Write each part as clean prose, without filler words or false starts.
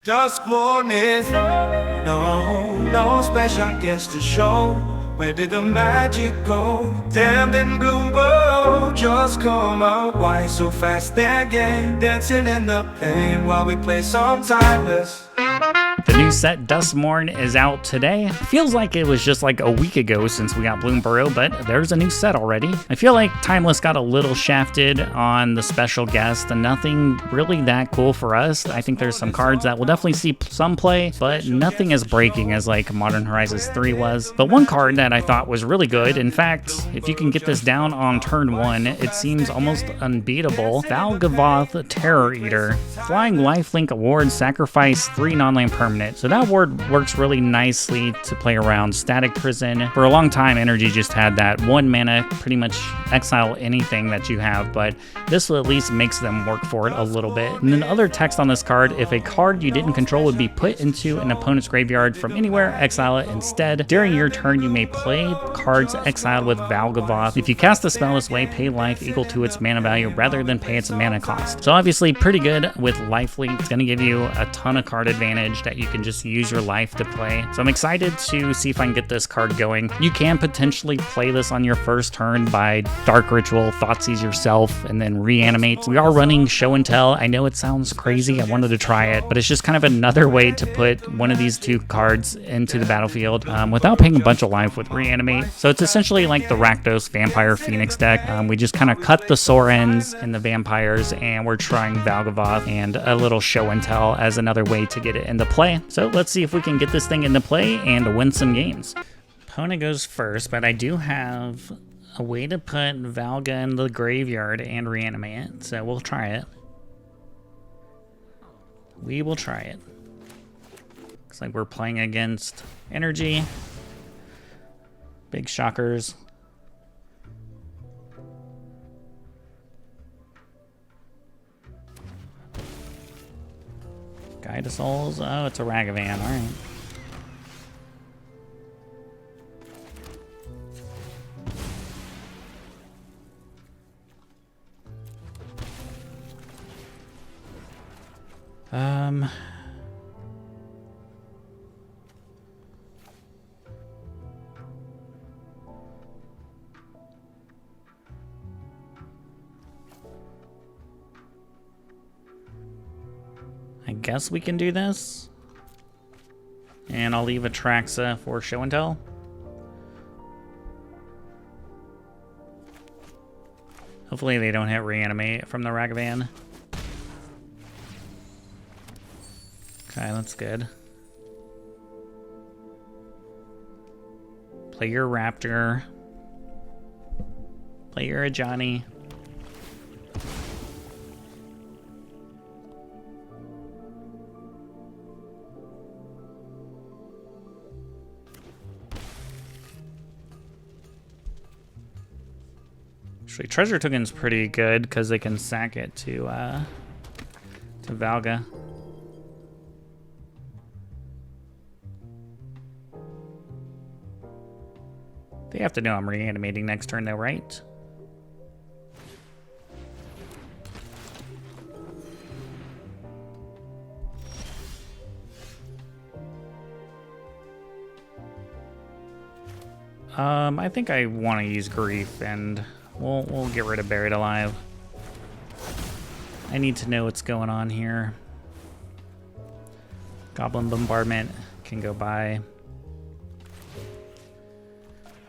Just morning, no special guest to show. Where did the magic go? Damned in blue world, just come out. Why so fast again? Dancing in the pain while we play some timeless. The new set Duskmourn is out today. Feels like it was just like a week ago since we got Bloom Burrow, but there's a new set already. I feel like Timeless got a little shafted on the special guest and nothing really that cool for us. I think there's some cards that will definitely see some play, but nothing as breaking as like Modern Horizons 3 was. But one card that I thought was really good, in fact, if you can get this down on turn 1, it seems almost unbeatable. Valgavoth Terror Eater. Flying Lifelink award, sacrifice 3 non-land permanent. So that ward works really nicely to play around Static Prison. For a long time, Energy just had that 1 mana, pretty much exile anything that you have, but this at least makes them work for it a little bit. And then other text on this card, if a card you didn't control would be put into an opponent's graveyard from anywhere, exile it instead. During your turn, you may play cards exiled with Valgavoth. If you cast the spell this way, pay life equal to its mana value rather than pay its mana cost. So obviously pretty good with lifelink. It's going to give you a ton of card advantage that you can just use your life to play. So I'm excited to see if I can get this card going. You can potentially play this on your first turn by Dark Ritual, Thoughtseize yourself, and then Reanimate. We are running Show and Tell. I know it sounds crazy. I wanted to try it, but it's just kind of another way to put one of these two cards into the battlefield without paying a bunch of life with Reanimate. So it's essentially like the Rakdos Vampire Phoenix deck. We just kind of cut the sore ends in the vampires, and we're trying Valgavoth and a little Show and Tell as another way to get it into play. So let's see if we can get this thing into play and win some games. Opponent goes first, but I do have a way to put Valga in the graveyard and reanimate it, so we'll try it. We will try it. Looks like we're playing against Energy. Big shockers. Guide to Souls. Oh, it's a Ragavan. All right. I guess we can do this. And I'll leave Atraxa for Show and Tell. Hopefully they don't hit Reanimate from the Ragavan. Okay, that's good. Play your Raptor. Play your Ajani. Actually, Treasure Token's pretty good because they can sack it to Valga. They have to know I'm reanimating next turn though, right? I think I want to use Grief, and we'll get rid of Buried Alive. I need to know what's going on here. Goblin Bombardment can go by.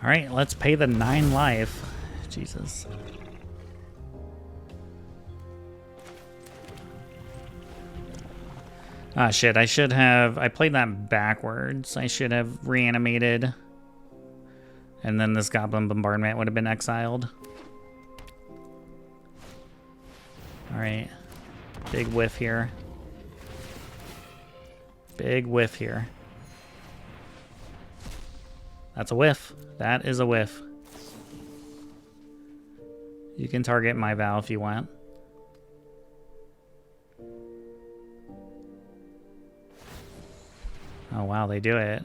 All right, let's pay the 9 life. Jesus. Ah, shit, I played that backwards. I should have reanimated. And then this Goblin Bombardment would have been exiled. All right, big whiff here. Big whiff here. That's a whiff. That is a whiff. You can target my Val if you want. Oh wow, they do it.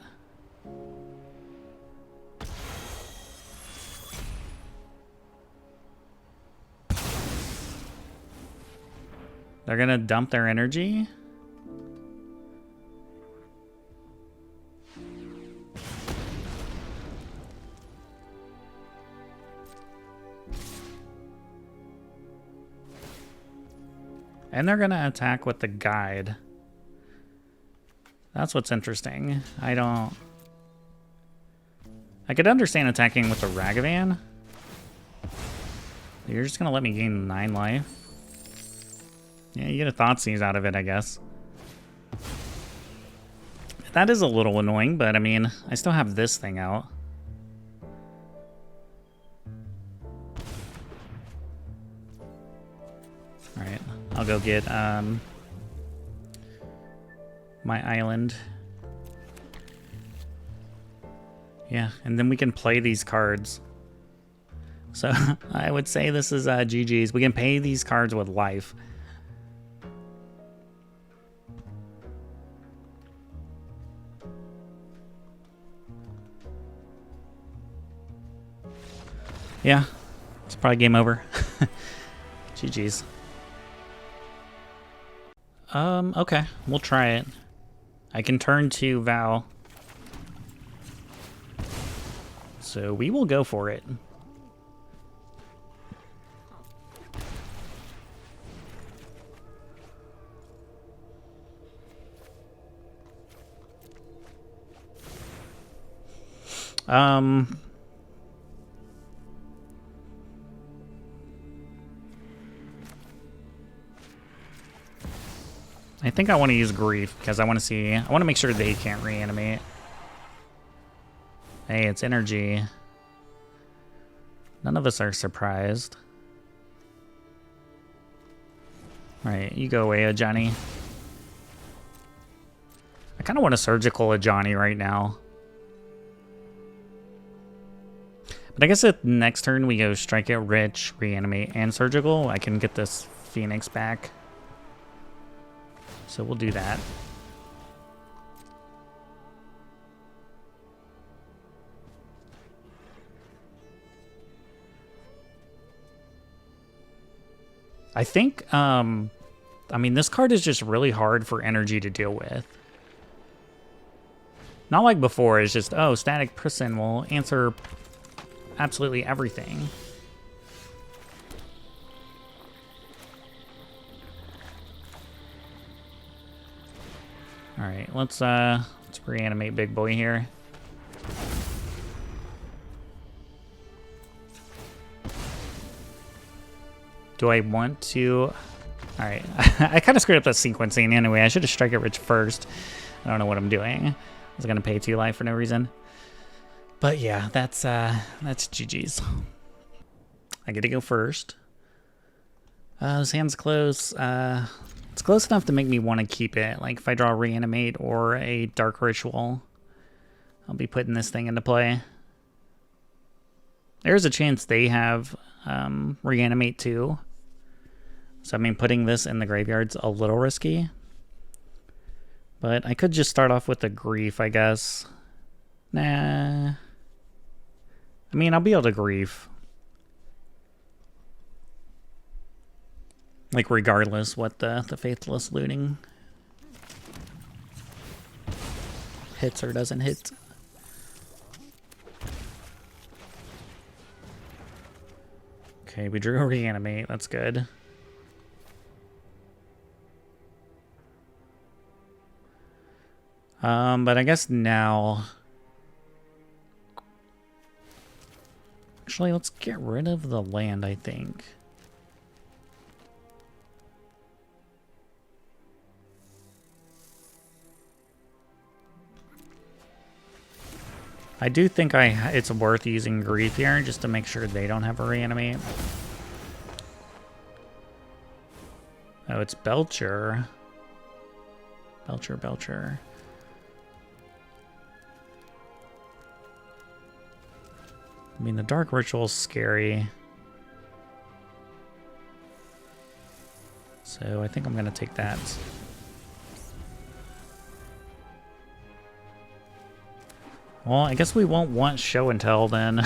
They're gonna dump their energy? And they're gonna attack with the guide. That's what's interesting. I could understand attacking with the Ragavan. You're just gonna let me gain 9 life? Yeah, you get a Thoughtseize out of it, I guess. That is a little annoying, but I mean, I still have this thing out. Alright, I'll go get my island. Yeah, and then we can play these cards. So I would say this is GG's. We can pay these cards with life. Yeah, it's probably game over. GG's. Okay, we'll try it. I can turn to Val. So we will go for it. I think I want to use Grief because I want to make sure they can't reanimate. Hey, it's energy. None of us are surprised. Alright, you go away, Ajani. I kind of want a surgical Ajani right now. But I guess if next turn we go Strike It, Rich, Reanimate, and Surgical, I can get this Phoenix back. So we'll do that. I think, I mean, this card is just really hard for energy to deal with. Not like before, it's just, oh, Static Prison will answer absolutely everything. Alright, let's reanimate big boy here. Do I want to... Alright, I kind of screwed up that sequencing anyway. I should have Strike It Rich first. I don't know what I'm doing. I was going to pay 2 life for no reason. But yeah, that's GG's. I get to go first. This hand's close. It's close enough to make me want to keep it. Like if I draw a Reanimate or a Dark Ritual, I'll be putting this thing into play. There's a chance they have Reanimate too. So I mean, putting this in the graveyard's a little risky. But I could just start off with the Grief, I guess. Nah. I mean, I'll be able to Grief. Like, regardless what the Faithless Looting hits or doesn't hit. Okay, we drew a Reanimate. That's good. But I guess now... Actually, let's get rid of the land, I think. I do think it's worth using Grief here just to make sure they don't have a Reanimate. Oh, it's Belcher. Belcher. I mean, the Dark Ritual's scary. So I think I'm going to take that. Well, I guess we won't want Show and Tell then.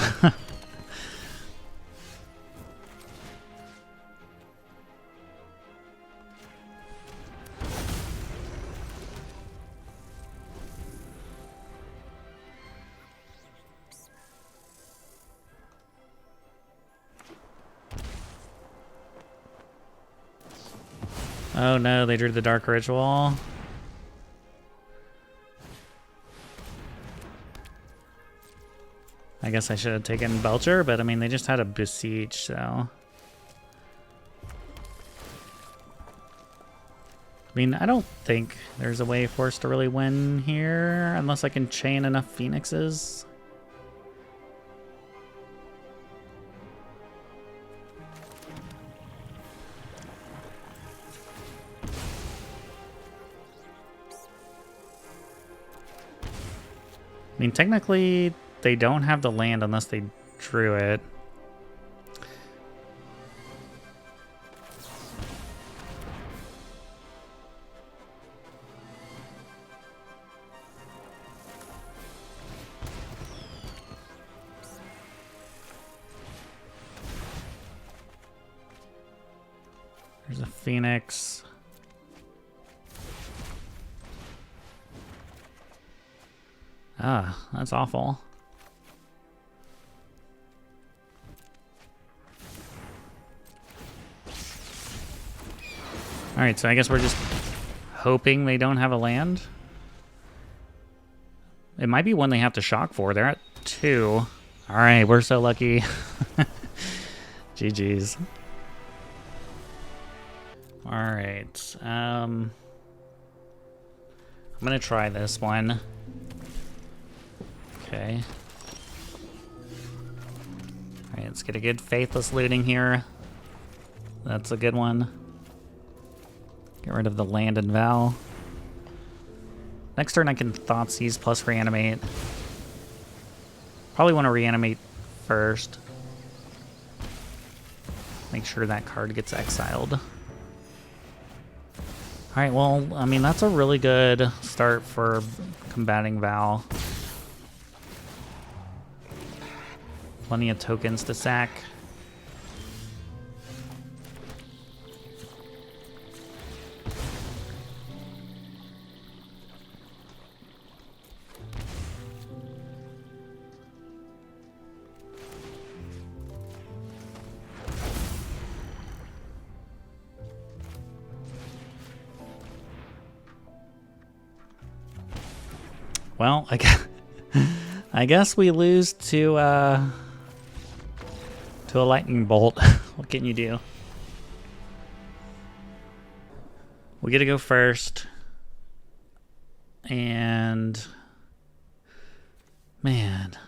Oh no, they drew the Dark Ritual. I guess I should have taken Belcher, but I mean, they just had a Besiege, so... I mean, I don't think there's a way for us to really win here, unless I can chain enough Phoenixes. I mean, technically, they don't have the land unless they drew it. There's a Phoenix. Ah, that's awful. Alright, so I guess we're just hoping they don't have a land. It might be one they have to shock for. They're at 2. Alright, we're so lucky. GG's. Alright, I'm gonna try this one. Okay. Alright, let's get a good Faithless Looting here. That's a good one. Get rid of the land and Val. Next turn I can Thoughtseize plus Reanimate. Probably want to Reanimate first. Make sure that card gets exiled. Alright, well, I mean, that's a really good start for combating Val. Plenty of tokens to sack. Well, I guess we lose to a lightning bolt. What can you do? We get to go first. And man,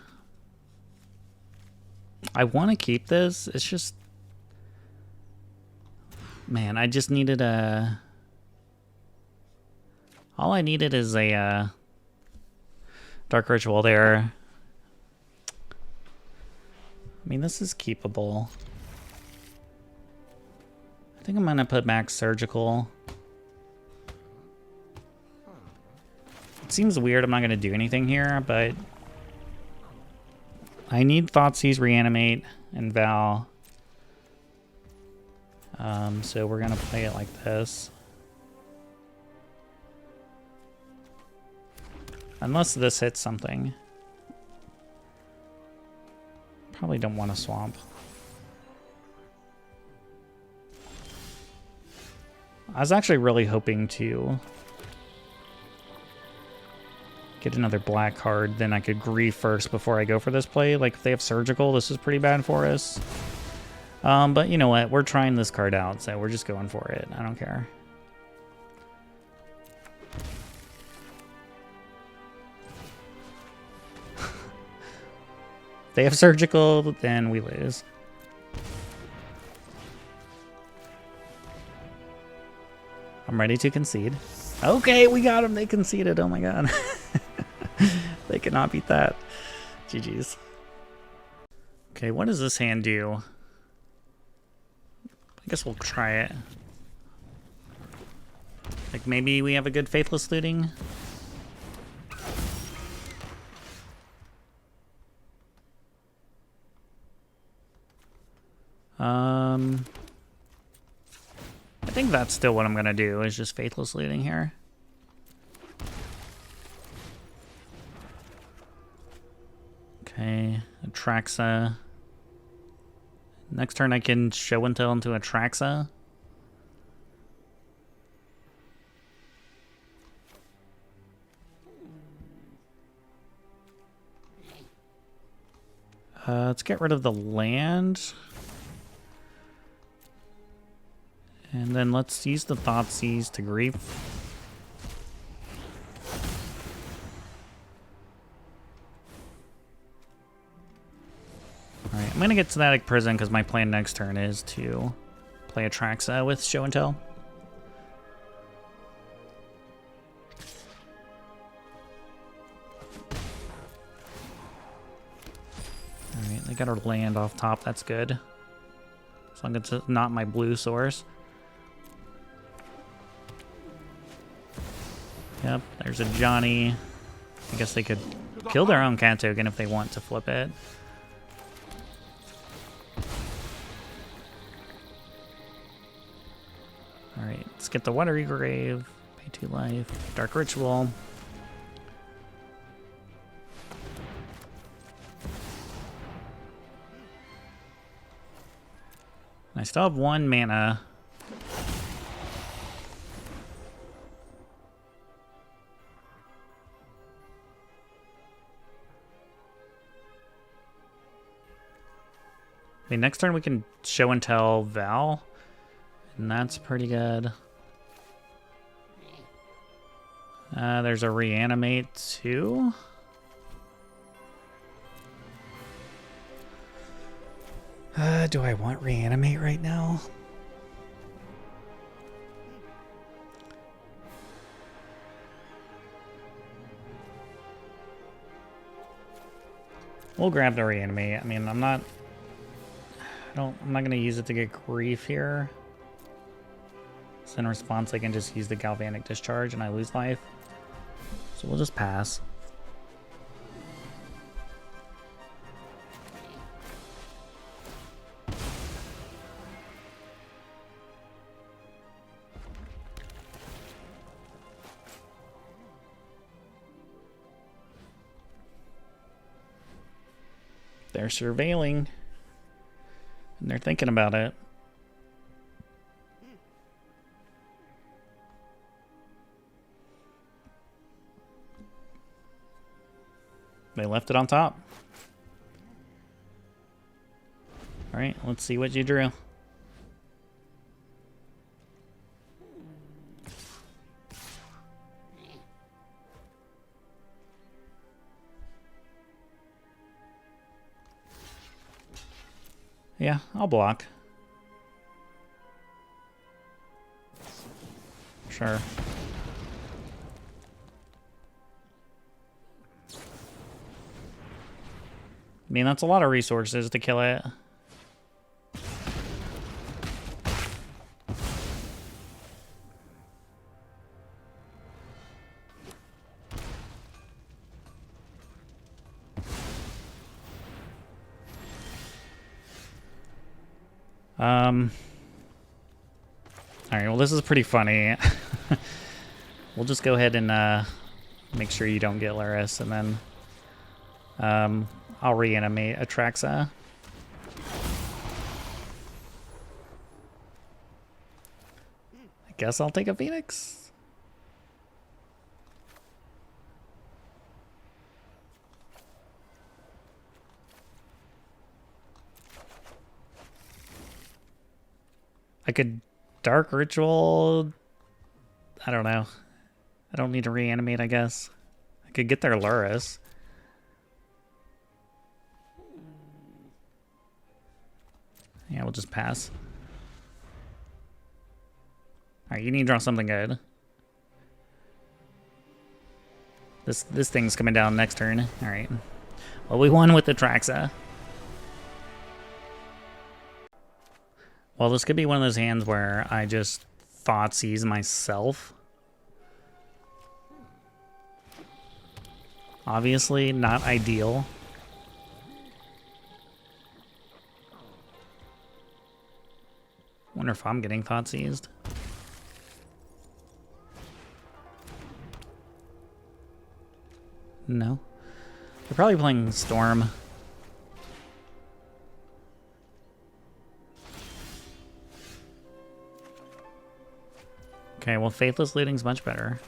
I want to keep this. It's just, man, I just needed a, all I needed is a Dark Ritual there. I mean, this is keepable. I think I'm gonna put Max Surgical. It seems weird I'm not gonna do anything here, but I need Thoughtseize, Reanimate, and Val. So we're gonna play it like this. Unless this hits something. Probably don't want to swamp. I was actually really hoping to get another black card, then I could grieve first before I go for this play. Like, if they have Surgical, this is pretty bad for us. But you know what? We're trying this card out, so we're just going for it. I don't care. They have Surgical, then we lose. I'm ready to concede. Okay, we got them. They conceded. Oh my god. They cannot beat that. GG's. Okay, what does this hand do? I guess we'll try it. Like, maybe we have a good Faithless Looting? I think that's still what I'm gonna do, is just Faithless Looting here. Okay, Atraxa. Next turn I can show and tell into Atraxa. Let's get rid of the land. And then let's use the Thoughtseize to grief. Alright, I'm gonna get Static Prison because my plan next turn is to play Atraxa with Show and Tell. Alright, they got our land off top, that's good. As long as it's not my blue source. Yep, there's a Johnny. I guess they could kill their own cat token if they want to flip it. Alright, let's get the Watery Grave. Pay 2 life. Dark Ritual. I still have 1 mana. Okay, next turn we can Show and Tell Val, and that's pretty good. There's a Reanimate too. Do I want Reanimate right now? We'll grab the Reanimate. I mean, I'm not gonna use it to get grief here. So in response, I can just use the Galvanic Discharge and I lose life. So we'll just pass. They're surveilling. And they're thinking about it. They left it on top. All right, let's see what you drew. Yeah, I'll block. Sure. I mean, that's a lot of resources to kill it. Alright, well this is pretty funny. We'll just go ahead and make sure you don't get Duress, and then I'll reanimate Atraxa. I guess I'll take a Phoenix. I could Dark Ritual. I don't know. I don't need to reanimate, I guess. I could get their Duress. Yeah, we'll just pass. Alright, you need to draw something good. This thing's coming down next turn. Alright. Well, we won with the Atraxa. Well, this could be one of those hands where I just Thoughtseize myself. Obviously, not ideal. Wonder if I'm getting Thoughtseized. No. They're probably playing Storm. Okay, well, Faithless Looting's much better.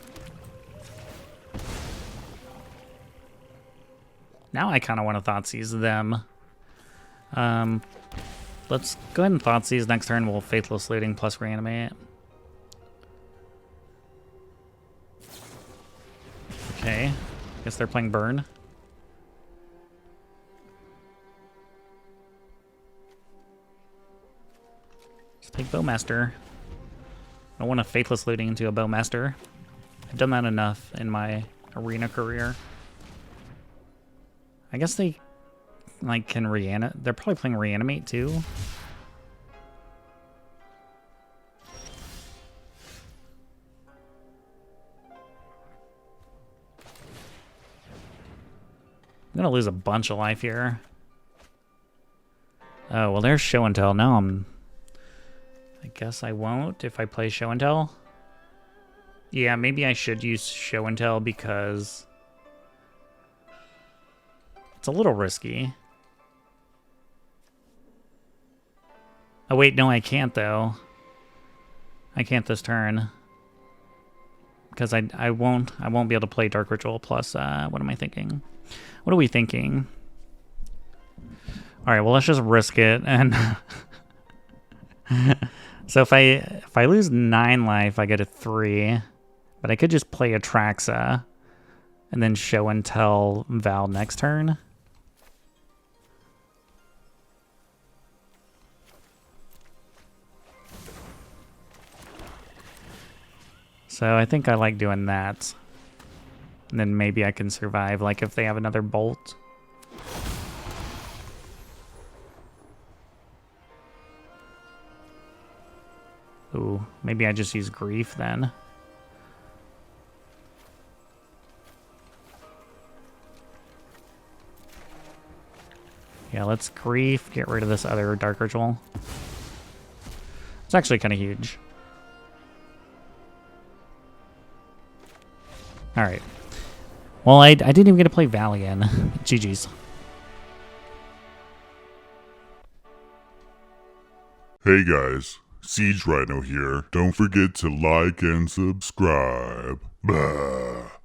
Now I kind of want to Thoughtseize them. Let's go ahead and Thoughtseize. Next turn we'll Faithless Looting plus Reanimate. Okay, guess they're playing Burn. Let's take Bowmaster. I don't want a Faithless Looting into a Bowmaster. I've done that enough in my arena career. I guess they like can reanimate. They're probably playing Reanimate too. I'm gonna lose a bunch of life here. Oh, well there's Show and Tell. Now I guess I won't if I play Show and Tell. Yeah, maybe I should use Show and Tell because it's a little risky. Oh wait, no I can't though. I can't this turn. Because I won't be able to play Dark Ritual plus what am I thinking? What are we thinking? Alright, well let's just risk it and so if I lose 9 life, I get a 3. But I could just play Atraxa and then Show and Tell Val next turn. So I think I like doing that. And then maybe I can survive, like if they have another Bolt. Ooh, maybe I just use Grief then. Yeah, let's Grief, get rid of this other Dark Ritual. It's actually kind of huge. Alright. Well, I didn't even get to play Val again. GG's. Hey guys, Siege Rhino here. Don't forget to like and subscribe. Bah.